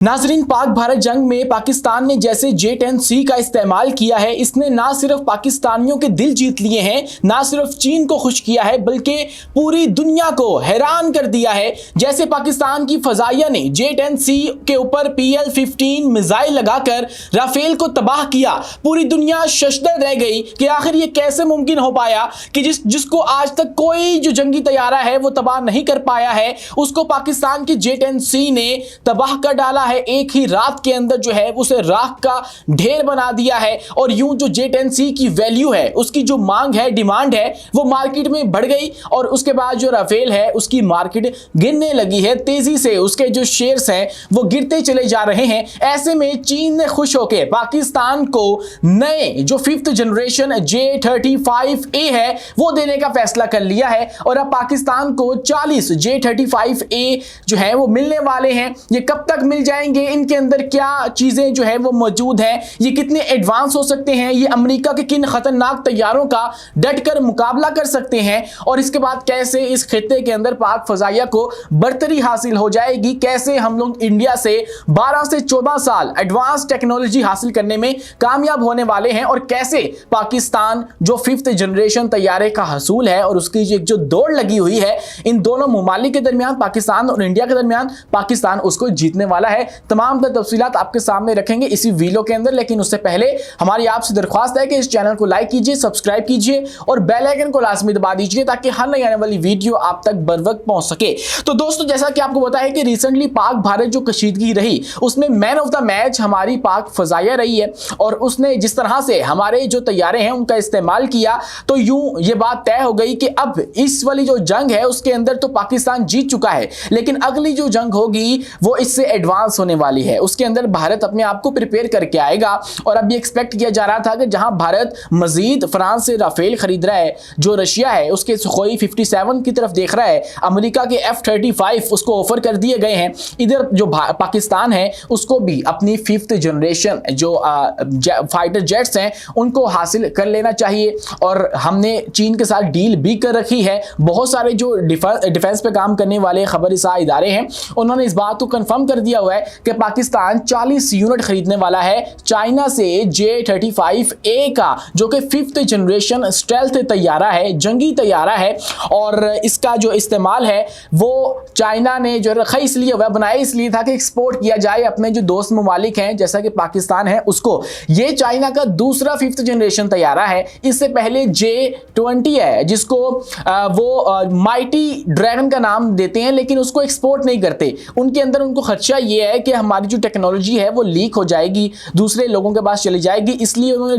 नाजरीन, पाक भारत जंग में पाकिस्तान ने जैसे J-10C का इस्तेमाल किया है, इसने ना सिर्फ पाकिस्तानियों के दिल जीत लिए हैं, ना सिर्फ चीन को खुश किया है, बल्कि पूरी दुनिया को हैरान कर दिया है। जैसे पाकिस्तान की फजाइया ने J-10C के ऊपर PL-15 मिसाइल लगाकर राफेल को तबाह किया, पूरी दुनिया शशदर रह गई कि आखिर ये कैसे मुमकिन हो पाया कि जिसको आज तक कोई जो जंगी तैयारा है वो तबाह नहीं कर पाया है, उसको पाकिस्तान की J-10C ने तबाह कर डाला है। एक ही रात के अंदर जो है उसे राख का ढेर बना दिया है। और यूं जो J-10C की वैल्यू है, उसकी जो मांग है, डिमांड है, वो मार्केट में बढ़ गई और उसके बाद जो राफेल है उसकी मार्केट गिरने लगी है। तेजी से उसके जो शेयर्स हैं वो गिरते चले जा रहे हैं। ऐसे में चीन ने खुश होकर पाकिस्तान को नए जो 5th जनरेशन J-35A है वो देने का फैसला कर लिया है और अब पाकिस्तान को 40 J-35A जो है वो मिलने वाले हैं। ये कब तक मिल जाएंगे, इनके अंदर क्या चीजें जो है वो मौजूद हैं, ये कितने एडवांस हो सकते हैं, ये अमेरिका के किन खतरनाक तैयारों का डटकर मुकाबला कर सकते हैं और इसके बाद कैसे इस खित्ते के अंदर पाक फजाइया को बर्तरी हासिल हो जाएगी, कैसे हम लोग इंडिया से 12 से 14 साल एडवांस टेक्नोलॉजी हासिल करने में कामयाब होने वाले हैं और कैसे पाकिस्तान जो 5th जनरेशन तैयारे का हसूल है और उसकी जो दौड़ लगी हुई है इन दोनों मुमालिक के दरमियान, पाकिस्तान और इंडिया के दरमियान, पाकिस्तान उसको जीतने वाला है। तमाम तफसीलात आपके सामने रखेंगे इसी वीडियो के अंदर, लेकिन उससे पहले हमारी आपसे दरख्वास्त है कि इस चैनल को लाइक कीजिए, सब्सक्राइब कीजिए और बेल आइकन को लाजमी दबा दीजिए ताकि हर नई आने वाली वीडियो आप तक बर वक्त पहुंच सके। तो दोस्तों, जैसा कि आपको पता है कि रिसेंटली पाक भारत जो कशीदगी रही उसमें मैन ऑफ द मैच हमारी पाक फजाइया रही है और उसने जिस तरह से हमारे जो तैयारे हैं उनका इस्तेमाल किया, तो यूं ये बात तय हो गई कि अब इस वाली जो जंग है उसके अंदर तो पाकिस्तान जीत चुका है, लेकिन अगली जो जंग होगी वो इससे एडवांस होने वाली है। उसके अंदर भारत अपने आप को प्रिपेयर करके आएगा और अब ये एक्सपेक्ट किया जा रहा था कि जहां भारत मजीद फ्रांस से राफेल खरीद रहा है, जो रशिया है उसके सुखोई 57 की तरफ देख रहा है, अमेरिका के F-35 उसको ऑफर कर दिए गए हैं, इधर जो पाकिस्तान है उसको भी अपनी 5th जनरेशन जो फाइटर जेट्स हैं उनको हासिल कर लेना चाहिए। और हमने चीन के साथ डील भी कर रखी है। बहुत सारे जो डिफेंस पे काम करने वाले खबरसां इदारे हैं उन्होंने इस बात को कंफर्म कर दिया हुआ है कि पाकिस्तान 40 यूनिट खरीदने वाला है चाइना से J-35A का, जो कि 5th जनरेशन स्टेल्थ तैयारा है, जंगी तैयारा है और इसका जो इस्तेमाल है वो चाइना ने जो रखा इसलिए हुआ, बनाया इसलिए था कि एक्सपोर्ट किया जाए अपने जो दोस्त ममालिक हैं जैसा कि पाकिस्तान है उसको। ये चाइना का दूसरा 5th जनरेशन तैयारा है। इससे पहले J-20 है जिसको वो माइटी ड्रैगन का नाम देते हैं, लेकिन उसको एक्सपोर्ट नहीं करते। उनके अंदर उनको खदशा ये है कि हमारी जो टेक्नोलॉजी है वो लीक हो जाएगी, दूसरे लोगों के पास चली जाएगी, इसलिए उन्होंने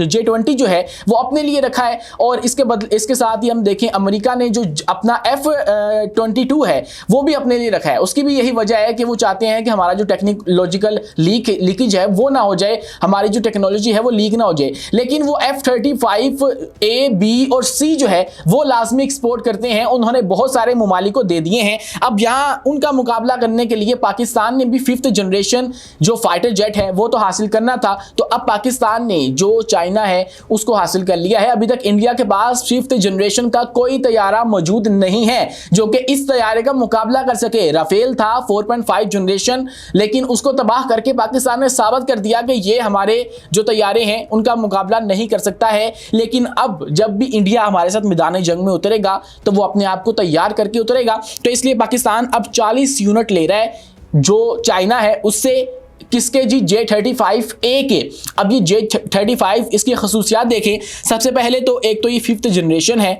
J-20 जो है वो अपने लिए रखा है। और इसके साथ ही हम देखें अमेरिका ने जो अपना F-22 है वो भी अपने लिए रखा है। उसकी भी यही वजह है कि वो चाहते हैं कि हमारा जो टेक्नोलॉजिकल लीकेज है वो ना हो जाए, हमारी जो टेक्नोलॉजी है वो लीक ना हो जाए। लेकिन वो F-35A, B और C जो है वो लाजमी एक्सपोर्ट करते हैं, उन्होंने बहुत सारे ममालिक को दे दिए हैं। अब यहाँ उनका मुकाबला करने के लिए पाकिस्तान ने भी 5th जनरेशन जो फाइटर जेट है वो तो हासिल करना था, तो अब पाकिस्तान ने जो चाइना है उसको हासिल कर लिया है। अभी तक इंडिया के पास 5th जनरेशन का कोई तैयारा मौजूद नहीं है जो कि इस तैयारे का मुकाबला कर सके। राफेल था 4.5 जनरेशन, लेकिन उसको तबाह करके पाकिस्तान ने साबित कर दिया कि ये हमारे जो तैयारे हैं उनका मुकाबला नहीं कर सकता है। लेकिन अब जब भी इंडिया हमारे साथ मैदान जंग में उतरेगा तो वो अपने आप को तैयार करके उतरेगा, तो इसलिए पाकिस्तान अब 40 यूनिट ले रहा है जो चाइना है उससे। किसके जी? J-35A के। अब ये J-35 इसकी खसूसियात देखें, सबसे पहले तो एक तो ये 5th जनरेशन है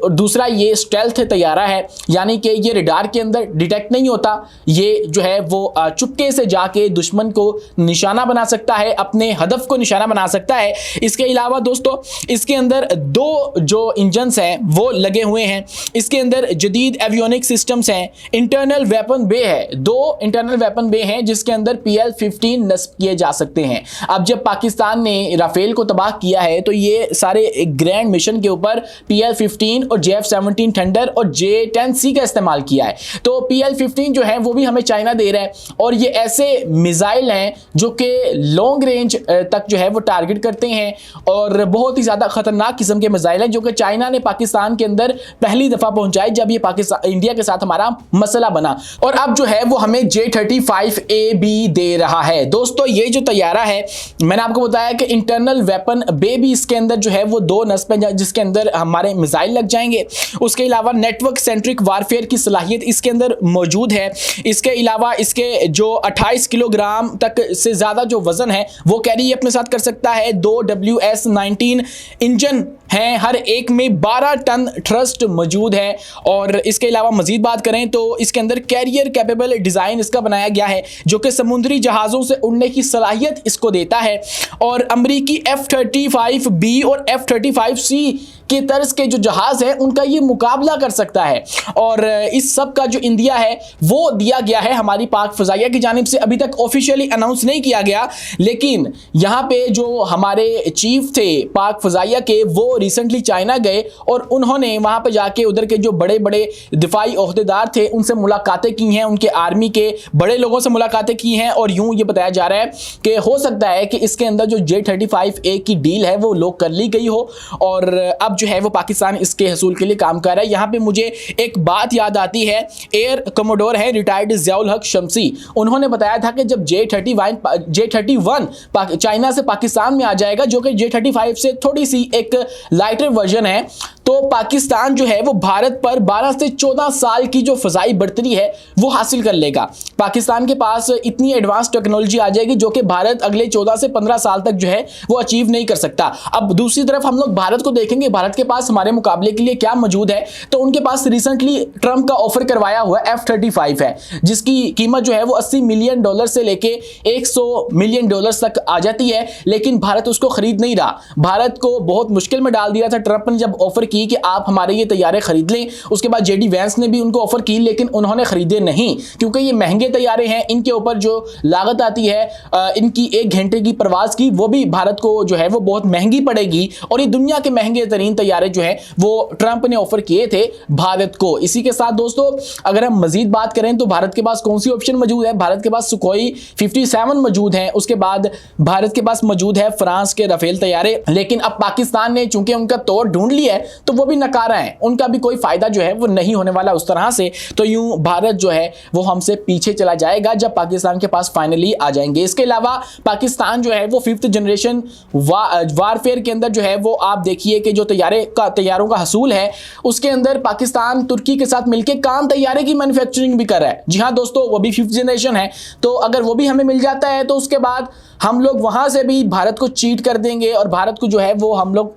और दूसरा ये स्टेल्थ तैयारा है, यानी कि ये रडार के अंदर डिटेक्ट नहीं होता, ये जो है वो चुपके से जाके दुश्मन को निशाना बना सकता है, अपने हदफ को निशाना बना सकता है। इसके अलावा दोस्तों इसके अंदर 2 जो इंजन्स हैं वो लगे हुए हैं, इसके अंदर जदीद एवियोनिक सिस्टम्स हैं, इंटरनल वेपन बे है, 2 इंटरनल वेपन बे हैं जिसके अंदर PL PL-15 नस्ब किए जा सकते हैं। अब जब पाकिस्तान ने राफेल को तबाह किया है तो ये सारे ग्रैंड मिशन के ऊपर PL-15 और JF-17 थंडर और J-10C का इस्तेमाल किया है। तो PL-15 जो है वो भी हमें चाइना दे रहा है और ये ऐसे मिसाइल हैं जो कि लॉन्ग रेंज तक जो है वो टारगेट करते हैं और बहुत ही ज़्यादा खतरनाक किस्म के मिसाइल हैं जो कि चाइना ने पाकिस्तान के अंदर पहली दफ़ा पहुंचाए जब ये पाकिस्तान इंडिया के साथ हमारा मसला बना। और अब जो है वो हमें J-35A भी दे रहा है। दोस्तों ये जो तैयारा है मैंने आपको बताया कि इंटरनल वेपन बे भी इसके अंदर जो है वो 2 नस्ब है जिसके अंदर हमारे मिसाइल लग जाएंगे। उसके अलावा नेटवर्क सेंट्रिक वारफेयर की सलाहियत इसके अंदर मौजूद है। इसके अलावा इसके जो 28 किलोग्राम तक से ज़्यादा जो वजन है वो कैरी अपने साथ कर सकता है। 2 WS-19 इंजन हैं, हर एक में 12 टन थ्रस्ट मौजूद है। और इसके अलावा मजीद बात करें तो इसके अंदर कैरियर कैपेबल डिज़ाइन इसका बनाया गया है जो कि समुद्री जहाज़ों से उड़ने की सलाहियत इसको देता है। और अमरीकी F-35B और F-35C के तर्ज के जो जहाज़ हैं उनका ये मुकाबला कर सकता है। और इस सब का जो इंडिया है वो दिया गया है हमारी पाक फ़ज़ाइया की जानिब से। अभी तक ऑफिशियली अनाउंस नहीं किया गया, लेकिन यहाँ पे जो हमारे चीफ थे पाक फ़ज़ाइया के वो रिसेंटली चाइना गए और उन्होंने वहाँ पे जाके उधर के जो बड़े बड़े दिफाई ओहदेदार थे उनसे मुलाकातें की हैं, उनके आर्मी के बड़े लोगों से मुलाकातें की हैं। और यूँ ये बताया जा रहा है कि हो सकता है कि इसके अंदर जो J-35A की डील है वो लॉक कर ली गई हो और अब जो है वो पाकिस्तान इसके हसूल के लिए काम कर रहा है। यहाँ पे मुझे एक बात याद आती है, एयर कमोडोर है रिटायर्ड ज़ियाउल हक शम्सी, उन्होंने बताया था कि जब J-31 चाइना से पाकिस्तान में आ जाएगा जो कि J-35 से थोड़ी सी एक लाइटर वर्जन है, तो पाकिस्तान जो है वो भारत पर 12 से 14 साल की जो फ़ज़ाई बढ़तरी है वो हासिल कर लेगा। पाकिस्तान के पास इतनी एडवांस टेक्नोलॉजी आ जाएगी जो कि भारत अगले 14 से 15 साल तक जो है वो अचीव नहीं कर सकता। अब दूसरी तरफ हम लोग भारत को देखेंगे, भारत के पास हमारे मुकाबले के लिए क्या मौजूद है, तो उनके पास रिसेंटली ट्रंप का ऑफर करवाया हुआ F-35 है जिसकी कीमत जो है वो $80 मिलियन से लेके $100 मिलियन तक आ जाती है, लेकिन भारत उसको खरीद नहीं रहा। भारत को बहुत मुश्किल में डाल दिया था ट्रंप ने जब ऑफर की कि आप हमारे ये तैयारे खरीद लें। उसके बाद JD वैंस ने भी उनको ऑफर की, लेकिन उन्होंने खरीदे नहीं क्योंकि ये महंगे तैयारे हैं। इनके ऊपर जो लागत आती है इनकी 1 घंटे की परवाज की वो भी भारत को जो है वो बहुत महंगी पड़ेगी। और ये दुनिया के महंगे तरीन तैयारे जो है वो ट्रंप ने ऑफर किए थे भारत को। इसी के साथ दोस्तों अगर हम मजीद बात करें तो भारत के पास कौन सी ऑप्शन मौजूद है, भारत के पास सुखोई 57 मौजूद है। उसके बाद भारत के पास मौजूद है फ्रांस के राफेल तैयारे, लेकिन अब पाकिस्तान ने चूंकि उनका तोड़ ढूंढ लिया है तो वो भी नकारा है, उनका भी कोई फायदा जो है वो नहीं होने वाला उस तरह से। तो यूं भारत जो है वो हमसे पीछे चला जाएगा जब पाकिस्तान के पास फाइनली आ जाएंगे। इसके अलावा पाकिस्तान जो है वो 5th जनरेशन वारफेयर के अंदर जो है वो आप देखिए कि जो तैयारों का हसूल है उसके अंदर पाकिस्तान तुर्की के साथ मिलकर काम तैयारे की मैन्युफैक्चरिंग भी कर रहा है। जी हाँ दोस्तों, वो भी 5th जनरेशन है, तो अगर वो भी हमें मिल जाता है तो उसके बाद हम लोग वहां से भी भारत को चीट कर देंगे और भारत को जो है वो हम लोग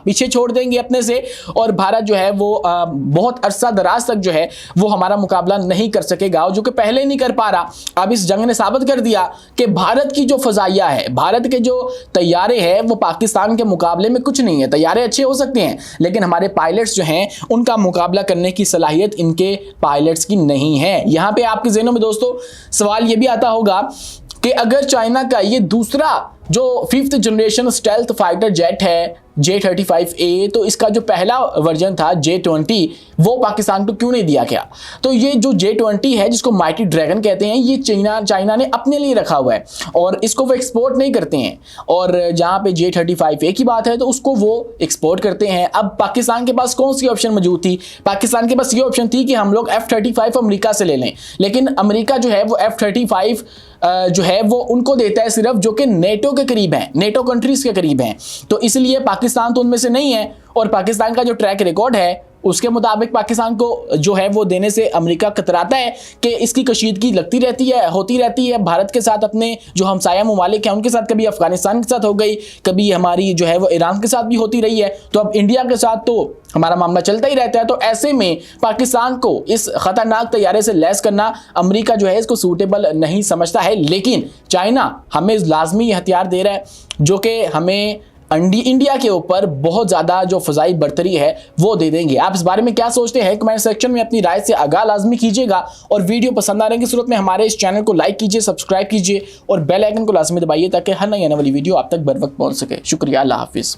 पीछे छोड़ देंगे अपने से, और भारत जो है वो बहुत अरसा दराज तक जो है वो हमारा मुकाबला नहीं कर सकेगा, जो कि पहले नहीं कर पा रहा। अब इस जंग ने साबित कर दिया कि भारत की जो फ़ज़ाइया है, भारत के जो तैयारे हैं वो पाकिस्तान के मुकाबले में कुछ नहीं है। तैयारे अच्छे हो सकते हैं लेकिन हमारे पायलट्स जो हैं उनका मुकाबला करने की सलाहियत इनके पायलट्स की नहीं है। यहाँ पे आपके ज़हनों में दोस्तों सवाल ये भी आता होगा कि अगर चाइना का ये दूसरा जो 5th generation stealth fighter jet है J-35A, तो इसका जो पहला वर्जन था J-20 वो पाकिस्तान को क्यों नहीं दिया गया? तो ये जो J-20 है जिसको माइटी ड्रैगन कहते हैं, ये चाइना ने अपने लिए रखा हुआ है और इसको वो एक्सपोर्ट नहीं करते हैं। और जहाँ पे J-35A की बात है तो उसको वो एक्सपोर्ट करते हैं। अब पाकिस्तान के पास कौन सी ऑप्शन मौजूद थी? पाकिस्तान के पास ये ऑप्शन थी कि हम लोग F-35 अमेरिका से ले लें, लेकिन अमेरिका जो है वो F-35 जो है वो उनको देता है सिर्फ जो कि नेटो के करीब हैं, नेटो कंट्रीज के करीब हैं। तो इसलिए पाकिस्तान तो उनमें से नहीं है और पाकिस्तान का जो ट्रैक रिकॉर्ड है उसके मुताबिक पाकिस्तान को जो है वो देने से अमेरिका कतराता है कि इसकी कशीदगी लगती रहती है, होती रहती है भारत के साथ, अपने जो हमसाया ममालिक हैं उनके साथ, कभी अफगानिस्तान के साथ हो गई, कभी हमारी जो है वो ईरान के साथ भी होती रही है, तो अब इंडिया के साथ तो हमारा मामला चलता ही रहता है। तो ऐसे में पाकिस्तान को इस खतरनाक तैयारे से लैस करना अमेरिका जो है इसको सूटेबल नहीं समझता है, लेकिन चाइना हमें लाजमी हथियार दे रहा है जो कि हमें इंडिया के ऊपर बहुत ज़्यादा जो फ़ज़ाई बर्तरी है वो दे देंगे। आप इस बारे में क्या सोचते हैं कमेंट सेक्शन में अपनी राय से आगाह लाजमी कीजिएगा, और वीडियो पसंद आने की सूरत में हमारे इस चैनल को लाइक कीजिए, सब्सक्राइब कीजिए और बेल आइकन को लाजमी दबाइए ताकि हर नई आने वाली वीडियो आप तक बर वक्त पहुँच सके। शुक्रिया, अल्लाह हाफिज़।